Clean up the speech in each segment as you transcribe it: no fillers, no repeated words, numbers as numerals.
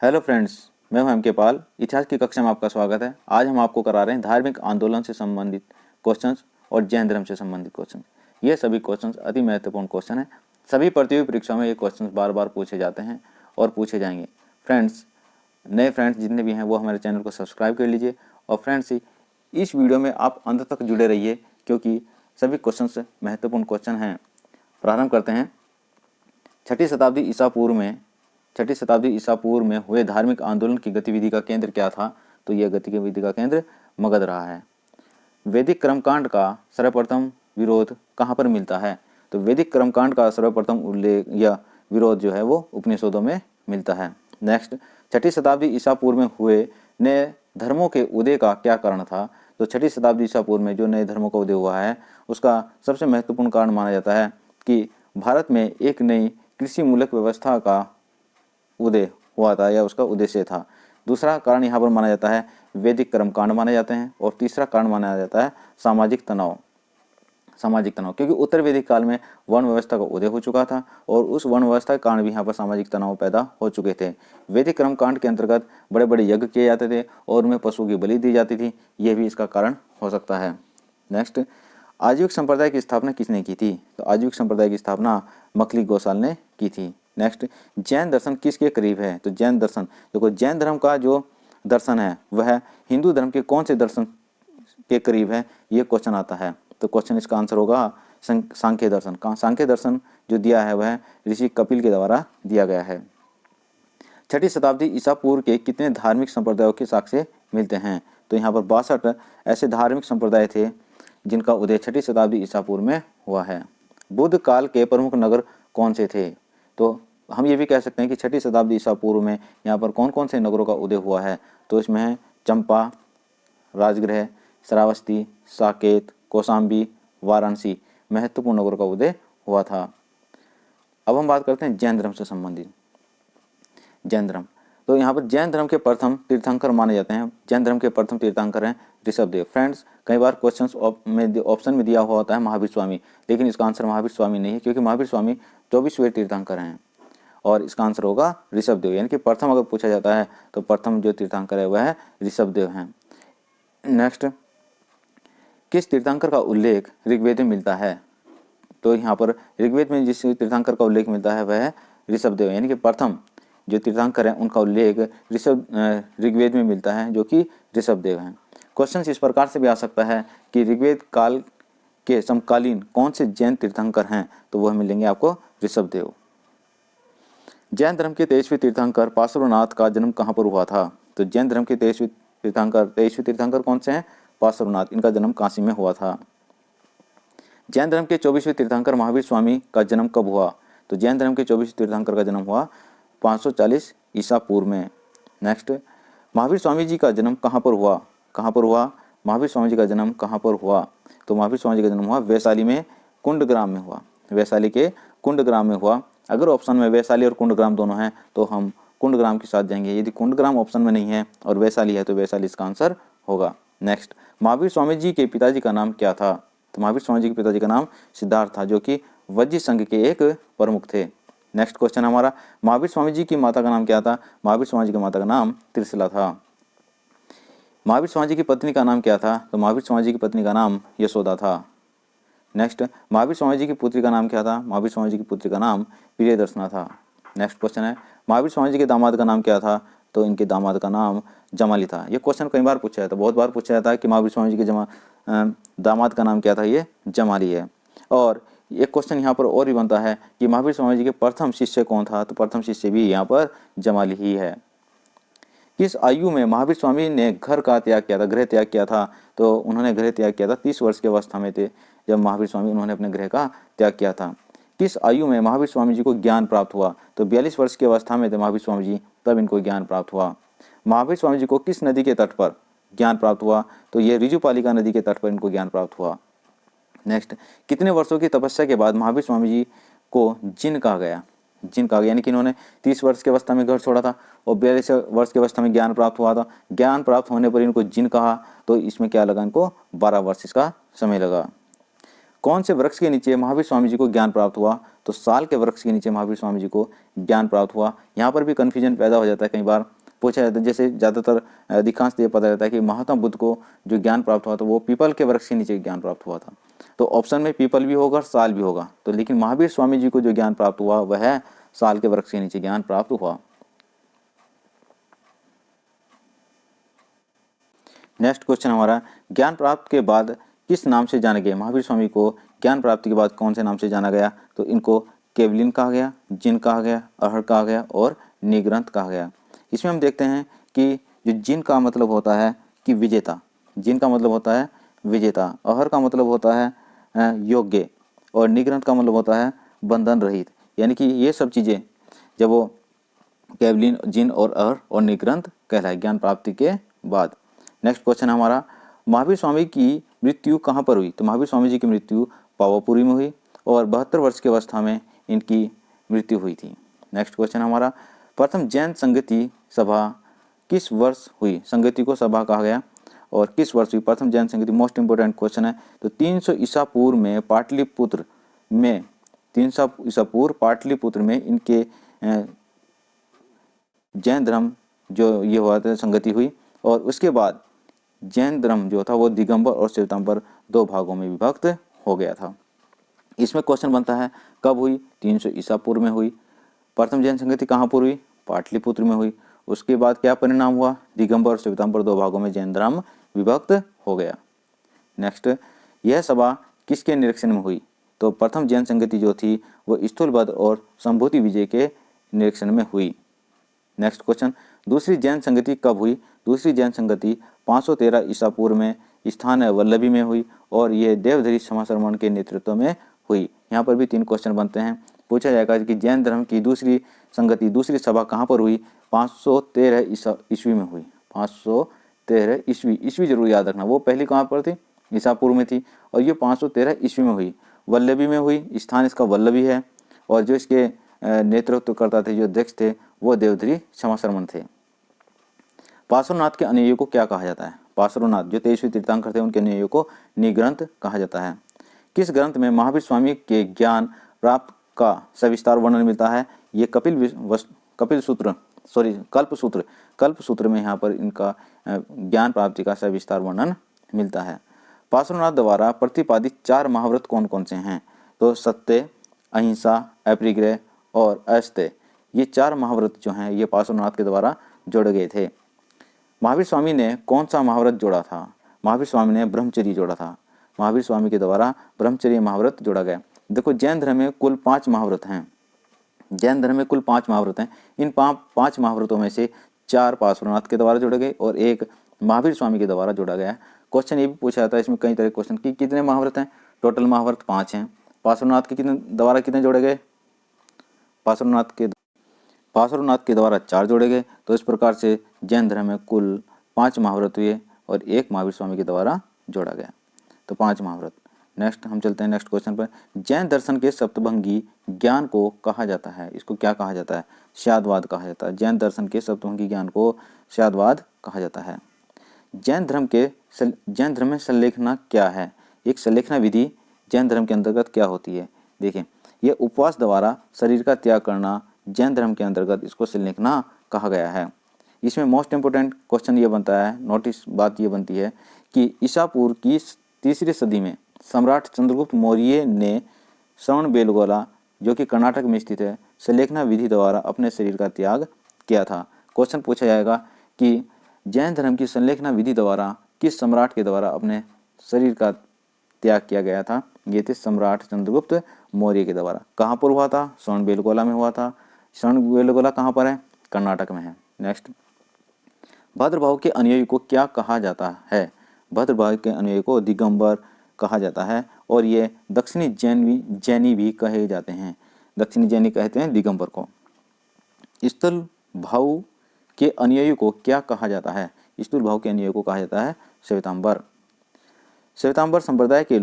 Hello friends, मैं हूं के पाल। इतिहास की कक्षा में आपका स्वागत है। आज हम आपको करा रहे हैं धार्मिक आंदोलन से संबंधित क्वेश्चंस और जैन धर्म से संबंधित क्वेश्चन। ये सभी क्वेश्चंस अति महत्वपूर्ण क्वेश्चन हैं। सभी प्रतियोगी परीक्षाओं में ये क्वेश्चंस बार बार पूछे जाते हैं और पूछे जाएंगे। फ्रेंड्स, नए फ्रेंड्स जितने भी हैं वो हमारे चैनल को सब्सक्राइब कर लीजिए और फ्रेंड्स इस वीडियो में आप अंत तक जुड़े रहिए क्योंकि सभी क्वेश्चंस महत्वपूर्ण क्वेश्चन हैं। प्रारंभ करते हैं। छठी शताब्दी ईसा पूर्व में हुए धार्मिक आंदोलन की गतिविधि का केंद्र क्या था? तो यह गतिविधि का केंद्र मगध रहा है। वैदिक कर्मकांड का सर्वप्रथम विरोध कहाँ पर मिलता है? तो वैदिक कर्मकांड का सर्वप्रथम उल्लेख या विरोध जो है वो उपनिषदों में मिलता है। नेक्स्ट, छठी शताब्दी ईसा पूर्व में हुए नए धर्मों के उदय का क्या कारण था? तो छठी शताब्दी ईसा पूर्व में जो नए धर्मों का उदय हुआ है उसका सबसे महत्वपूर्ण कारण माना जाता है कि भारत में एक नई कृषि मूलक व्यवस्था का उदय हुआ था या उसका उद्देश्य था। दूसरा कारण यहाँ पर माना जाता है वैदिक कर्मकांड माने जाते हैं और तीसरा कारण माना जाता है सामाजिक तनाव क्योंकि उत्तर वैदिक काल में वर्ण व्यवस्था का उदय हो चुका था और उस वर्ण व्यवस्था के कारण भी यहाँ पर सामाजिक तनाव पैदा हो चुके थे। वैदिक कर्मकांड के अंतर्गत बड़े बड़े यज्ञ किए जाते थे और उनमें पशुओं की बलि दी जाती थी, यह भी इसका कारण हो सकता है। नेक्स्ट, आजीविक संप्रदाय की स्थापना किसने की थी? तो आजीविक संप्रदाय की स्थापना मखली गोसाल ने की थी। नेक्स्ट, जैन दर्शन किसके करीब है? तो जैन दर्शन, देखो जैन धर्म का जो दर्शन है वह हिंदू धर्म के कौन से दर्शन के करीब है, ये क्वेश्चन आता है। तो क्वेश्चन इसका आंसर होगा सांख्य दर्शन। सांख्य दर्शन जो दिया है वह ऋषि कपिल के द्वारा दिया गया है। छठी शताब्दी ईसा पूर्व के कितने धार्मिक संप्रदायों के साक्ष्य मिलते हैं? तो यहाँ पर 62 ऐसे धार्मिक संप्रदाय थे जिनका उदय छठी शताब्दी ईसा पूर्व में हुआ है। बुद्ध काल के प्रमुख नगर कौन से थे? तो हम ये भी कह सकते हैं कि छठी शताब्दी ईसा पूर्व में यहाँ पर कौन कौन से नगरों का उदय हुआ है? तो इसमें है चंपा, राजगृह, श्रावस्ती, साकेत, कौशाम्बी, वाराणसी महत्वपूर्ण नगरों का उदय हुआ था। अब हम बात करते हैं जैन धर्म से संबंधित। जैन धर्म, तो यहाँ पर जैन धर्म के प्रथम तीर्थंकर माने जाते हैं। जैन धर्म के प्रथम तीर्थंकर हैं ऋषभदेव। फ्रेंड्स, कई बार क्वेश्चंस में ऑप्शन में दिया हुआ होता है महावीर स्वामी, लेकिन इसका आंसर महावीर स्वामी नहीं है क्योंकि महावीर स्वामी 24वें तीर्थंकर हैं और इसका आंसर होगा ऋषभदेव। यानी कि प्रथम अगर पूछा जाता है तो प्रथम जो तीर्थंकर है वह ऋषभदेव हैं। नेक्स्ट, किस तीर्थंकर का उल्लेख ऋग्वेद में मिलता है? तो यहाँ पर ऋग्वेद में जिस तीर्थंकर का उल्लेख मिलता है वह है ऋषभदेव। यानी कि प्रथम जो तीर्थंकर हैं उनका उल्लेख ऋग्वेद में मिलता है जो कि ऋषभदेव हैं। क्वेश्चन इस प्रकार से भी आ सकता है कि ऋग्वेद काल के समकालीन कौन से जैन तीर्थंकर हैं? तो वह मिलेंगे आपको ऋषभदेव। जैन धर्म के 23वें तीर्थंकर पार्श्वनाथ का जन्म कहाँ पर हुआ था? तो जैन धर्म के 23वें तीर्थंकर कौन से हैं? पार्श्वनाथ। इनका जन्म काशी में हुआ था। जैन धर्म के 24वें तीर्थंकर महावीर स्वामी का जन्म कब हुआ? तो जैन धर्म के 24वें तीर्थंकर का जन्म हुआ 540 ईसा पूर्व में। नेक्स्ट, महावीर स्वामी जी का जन्म कहाँ पर हुआ? महावीर स्वामी जी का जन्म कहाँ पर हुआ? तो महावीर स्वामी जी का जन्म हुआ वैशाली में कुंडग्राम में हुआ। वैशाली के कुंडग्राम में हुआ। अगर ऑप्शन में वैशाली और कुंडग्राम दोनों हैं तो हम कुंडग्राम के साथ जाएंगे। यदि कुंडग्राम ऑप्शन में नहीं है और वैशाली है तो वैशाली इसका आंसर होगा। नेक्स्ट, महावीर स्वामी जी के पिताजी का नाम क्या था? तो महावीर स्वामी जी के पिताजी का नाम सिद्धार्थ था जो कि वज्जी संघ के एक प्रमुख थे। नेक्स्ट क्वेश्चन हमारा, महावीर स्वामी जी की माता का नाम क्या था? महावीर स्वामी जी की माता का नाम त्रिशला था। महावीर स्वामी जी की पत्नी का नाम क्या था? तो महावीर स्वामी जी की पत्नी का नाम यशोदा था। नेक्स्ट, महावीर स्वामी जी की पुत्री का नाम क्या था? महावीर स्वामी जी की पुत्री का नाम प्रियदर्शना था। नेक्स्ट क्वेश्चन है, महावीर स्वामी जी के दामाद का नाम क्या था? तो इनके दामाद का नाम जमाली था। ये क्वेश्चन कई बार पूछा जाता है, बहुत बार पूछा जाता है कि महावीर स्वामी जी के दामाद का नाम क्या था? ये जमाली है। और एक क्वेश्चन यहाँ पर और भी बनता है कि महावीर स्वामी जी के प्रथम शिष्य कौन था? तो प्रथम शिष्य भी यहाँ पर जमाली ही है। किस आयु में महावीर स्वामी ने घर का त्याग किया था, गृह त्याग किया था? तो उन्होंने गृह त्याग किया था 30 वर्ष की अवस्था में थे जब महावीर स्वामी उन्होंने अपने गृह का त्याग किया था। किस आयु में महावीर स्वामी जी को ज्ञान प्राप्त हुआ? तो 42 वर्ष की अवस्था में थे महावीर स्वामी जी, तब इनको ज्ञान प्राप्त हुआ। महावीर स्वामी जी को किस नदी के तट पर ज्ञान प्राप्त हुआ? तो ये ऋजुपालिका नदी के तट पर इनको ज्ञान प्राप्त हुआ। नेक्स्ट, कितने वर्षों की तपस्या के बाद महावीर स्वामी जी को जिन कहा गया? यानी कि इन्होंने 30 वर्ष की अवस्था में घर छोड़ा था और 42 वर्ष की अवस्था में ज्ञान प्राप्त हुआ था। ज्ञान प्राप्त होने पर इनको जिन कहा, तो इसमें क्या लगा? इनको 12 वर्ष इसका समय लगा। कौन से वृक्ष के नीचे महावीर स्वामी जी को ज्ञान प्राप्त हुआ? तो साल के वृक्ष के नीचे महावीर स्वामी जी को ज्ञान प्राप्त हुआ। यहाँ पर भी कन्फ्यूजन पैदा हो जाता है, कई बार पूछा जाता है, जैसे ज़्यादातर अधिकांश ये पता रहता है कि महात्मा बुद्ध को जो ज्ञान प्राप्त हुआ था वो पीपल के वृक्ष के नीचे ज्ञान प्राप्त हुआ था। तो ऑप्शन में पीपल भी होगा और साल भी होगा, तो लेकिन महावीर स्वामी जी को जो ज्ञान प्राप्त हुआ वह साल के वृक्ष के नीचे ज्ञान प्राप्त हुआ। नेक्स्ट क्वेश्चन हमारा, ज्ञान प्राप्त के बाद किस नाम से जाने गए? महावीर स्वामी को ज्ञान प्राप्ति के बाद कौन से नाम से जाना गया? तो इनको केवलिन कहा गया, जिन कहा गया, अहड़ कहा गया और निग्रंथ कहा गया। इसमें हम देखते हैं कि जो जिन का मतलब होता है कि विजेता, जिन का मतलब होता है विजेता, अहड़ का मतलब होता है योग्य और निग्रंथ का मतलब होता है बंधन रहित। यानी कि ये सब चीज़ें जब वो केवलिन, जिन और अहड़ और निग्रंथ कहलाए ज्ञान प्राप्ति के बाद। नेक्स्ट क्वेश्चन हमारा, महावीर स्वामी की मृत्यु कहाँ पर हुई? तो महावीर स्वामी जी की मृत्यु पावापुरी में हुई और 72 वर्ष की अवस्था में इनकी मृत्यु हुई थी। नेक्स्ट क्वेश्चन हमारा, प्रथम जैन संगति सभा किस वर्ष हुई? संगति को सभा कहा गया और किस वर्ष हुई प्रथम जैन संगति? मोस्ट इंपोर्टेंट क्वेश्चन है। तो 300 ईसा पूर्व में पाटलिपुत्र में, 300 ईसा पूर्व पाटलिपुत्र में इनके जैन धर्म जो ये हुआ था संगति हुई और उसके बाद जैन धर्म जो था वो दिगंबर और श्वेतांबर दो भागों में विभक्त हो गया था। इसमें क्वेश्चन बनता है कब हुई? 300 ईसा पूर्व में हुई। प्रथम जैन संगति कहाँ पर हुई? पाटलिपुत्र में हुई। उसके बाद क्या परिणाम हुआ? दिगंबर और श्वेतांबर दो भागों में जैन धर्म विभक्त हो गया। नेक्स्ट, यह सभा किसके निरीक्षण में हुई? तो प्रथम जैन संगति जो थी वो स्थूलभद्र और संभूति विजय के निरीक्षण में हुई। नेक्स्ट क्वेश्चन, दूसरी जैन संगति कब हुई? दूसरी जैन संगति 513 ईसा पूर्व में स्थान वल्लभी में हुई और ये देवधरी समाश्रमण के नेतृत्व में हुई। यहाँ पर भी 3 क्वेश्चन बनते हैं। पूछा जाएगा कि जैन धर्म की दूसरी संगति, दूसरी सभा कहाँ पर हुई? 513 ईस्वी में हुई। 513 ईस्वी जरूर याद रखना। वो पहली कहाँ पर थी? ईसा पूर्व में थी और ये 513 ईस्वी में हुई। वल्लभी में हुई, स्थान इसका वल्लभी है और जो इसके नेतृत्व करता थे, जो अध्यक्ष थे, वो देवधरी समाश्रमण थे। पार्श्वनाथ के अनुयायियों को क्या कहा जाता है? पार्श्वनाथ जो 23वें तीर्थंकर थे उनके अनुयायियों को निग्रंथ कहा जाता है। किस ग्रंथ में महावीर स्वामी के ज्ञान प्राप्त का सविस्तार वर्णन मिलता है? ये कल्पसूत्र में यहाँ पर इनका ज्ञान प्राप्ति का सविस्तार वर्णन मिलता है। पार्श्वनाथ द्वारा प्रतिपादित 4 महाव्रत कौन कौन से हैं? तो सत्य, अहिंसा, अपरिग्रह और अस्तेय, ये 4 महाव्रत जो हैं ये पार्श्वनाथ के द्वारा जोड़े गए थे। महावीर स्वामी ने कौन सा महाव्रत जोड़ा था? महावीर स्वामी ने ब्रह्मचर्य जोड़ा था। महावीर स्वामी के द्वारा ब्रह्मचर्य महाव्रत जोड़ा गया। देखो, जैन धर्म में कुल 5 महाव्रत हैं। जैन धर्म में कुल 5 महाव्रत हैं। इन 5 महाव्रतों में से 4 पार्श्वनाथ के द्वारा जोड़े गए और 1 महावीर स्वामी के द्वारा जोड़ा गया। क्वेश्चन ये भी पूछा जाता है इसमें कई तरह के क्वेश्चन कि कितने महाव्रत हैं? टोटल महाव्रत 5 हैं। पार्श्वनाथ के द्वारा कितने जोड़े गए? पार्श्वनाथ के द्वारा 4 जोड़े गए। तो इस प्रकार से जैन धर्म में कुल 5 महाव्रत हुए और 1 महावीर स्वामी के द्वारा जोड़ा गया। तो 5 महाव्रत। नेक्स्ट हम चलते हैं नेक्स्ट क्वेश्चन पर। जैन दर्शन के सप्तभंगी ज्ञान को कहा जाता है? इसको क्या कहा जाता है? स्याद्वाद कहा जाता है। जैन दर्शन के सप्तभंगी ज्ञान को स्याद्वाद कहा जाता है। जैन धर्म में संलेखना क्या है? एक संलेखना विधि जैन धर्म के अंतर्गत क्या होती है? देखिए, यह उपवास द्वारा शरीर का त्याग करना जैन धर्म के अंतर्गत इसको संलेखना कहा गया है। इसमें मोस्ट इंपोर्टेंट क्वेश्चन ये बनता है, नोटिस बात ये बनती है कि ईसा पूर्व की 3री सदी में सम्राट चंद्रगुप्त मौर्य ने श्रवणबेलगोला जो कि कर्नाटक में स्थित है संलेखना विधि द्वारा अपने शरीर का त्याग किया था। क्वेश्चन पूछा जाएगा कि जैन धर्म की संलेखना विधि द्वारा किस सम्राट के द्वारा अपने शरीर का त्याग किया गया था? ये थे सम्राट चंद्रगुप्त मौर्य के द्वारा। कहाँ पर हुआ था? श्रवणबेलगोला में हुआ था। श्रवणबेलगोला कहाँ पर है? कर्नाटक में है। नेक्स्ट, भद्रभाव के अनुयायी को क्या कहा जाता है? भद्रभाव के अनुयायी को दिगंबर कहा जाता है और ये दक्षिणी जैनी भी कहे जाते हैं। दक्षिणी जैनी कहते हैं दिगंबर को। स्थूल भाव के अनुयायी को क्या कहा जाता है? स्थूल भाव के अनुयायी को कहा जाता है श्वेतांबर। श्वेतांबर संप्रदाय के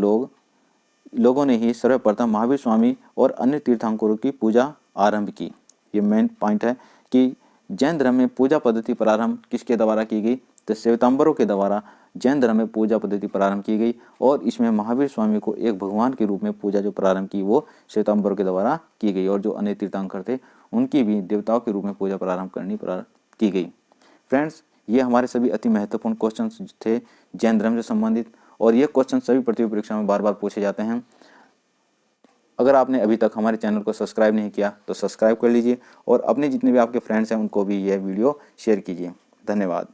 लोगों ने ही सर्वप्रथम महावीर स्वामी और अन्य तीर्थंकरों की पूजा आरंभ की। ये मेन पॉइंट है कि जैन धर्म में पूजा पद्धति प्रारंभ किसके द्वारा की गई? तो श्वेतांबरों के द्वारा जैन धर्म में पूजा पद्धति प्रारंभ की गई और इसमें महावीर स्वामी को एक भगवान के रूप में पूजा जो प्रारंभ की वो श्वेतांबरों के द्वारा की गई और जो अन्य तीर्थंकर थे उनकी भी देवताओं के रूप में पूजा प्रारंभ की गई। फ्रेंड्स, ये हमारे सभी अति महत्वपूर्ण क्वेश्चन थे जैन धर्म से संबंधित और ये क्वेश्चन सभी प्रतियोगी परीक्षा में बार बार पूछे जाते हैं। अगर आपने अभी तक हमारे चैनल को सब्सक्राइब नहीं किया तो सब्सक्राइब कर लीजिए और अपने जितने भी आपके फ्रेंड्स हैं उनको भी यह वीडियो शेयर कीजिए। धन्यवाद।